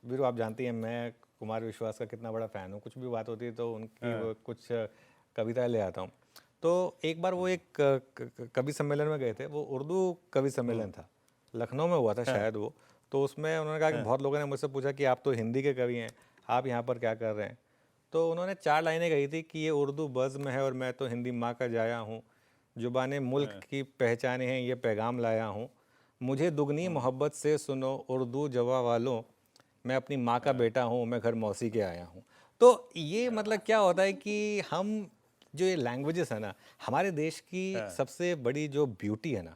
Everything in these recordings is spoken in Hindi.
वीरू आप जानती हैं मैं कुमार विश्वास का कितना बड़ा फ़ैन हूँ। कुछ भी बात होती है तो उनकी वो कुछ कविताएं ले आता हूँ। तो एक बार वो एक कवि सम्मेलन में गए थे, वो उर्दू कवि सम्मेलन था, लखनऊ में हुआ था शायद वो। तो उसमें उन्होंने कहा कि बहुत लोगों ने मुझसे पूछा कि आप तो हिंदी के कवि हैं, आप यहाँ पर क्या कर रहे हैं। तो उन्होंने 4 लाइनें कही थी कि ये उर्दू बज़्म है और मैं तो हिंदी माँ का जाया हूँ, जुबाने मुल्क की पहचाने हैं ये पैगाम लाया हूँ, मुझे दुगनी मोहब्बत से सुनो उर्दू जवा वालों, मैं अपनी माँ का बेटा हूँ, मैं घर मौसी के आया हूँ। तो ये मतलब क्या होता है कि हम जो ये लैंग्वेजेस है ना, हमारे देश की सबसे बड़ी जो ब्यूटी है ना,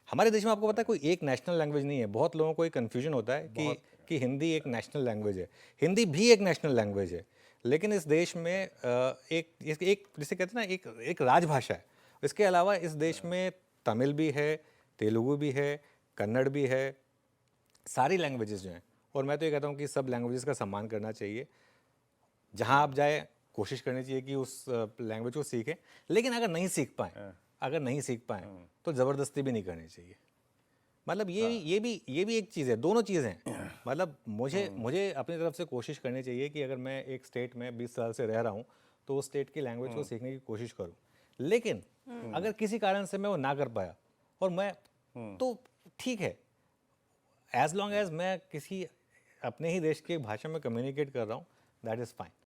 हमारे देश में आपको पता है कोई एक नेशनल लैंग्वेज नहीं है। बहुत लोगों को एक कन्फ्यूजन होता है कि हिंदी एक नेशनल लैंग्वेज है। हिंदी भी एक नेशनल लैंग्वेज है, लेकिन इस देश में एक जिसे कहते हैं ना, एक राजभाषा है। इसके अलावा इस देश में तमिल भी है, तेलुगु भी है, कन्नड़ भी है, सारी लैंग्वेजेस जो हैं। और मैं तो ये कहता हूँ कि सब लैंग्वेजेस का सम्मान करना चाहिए। जहाँ आप जाए कोशिश करनी चाहिए कि उस लैंग्वेज को सीखें, लेकिन अगर नहीं सीख पाए तो ज़बरदस्ती भी नहीं करनी चाहिए। मतलब ये भी एक चीज़ है, दोनों चीज़ें हैं। मतलब मुझे अपनी तरफ से कोशिश करनी चाहिए कि अगर मैं एक स्टेट में 20 साल से रह रहा हूँ तो उस स्टेट की लैंग्वेज को सीखने की कोशिश करूँ। लेकिन अगर किसी कारण से मैं वो ना कर पाया और मैं तो ठीक है, एज लॉन्ग एज मैं किसी अपने ही देश की भाषा में कम्युनिकेट कर रहा हूँ, दैट इज़ फाइन।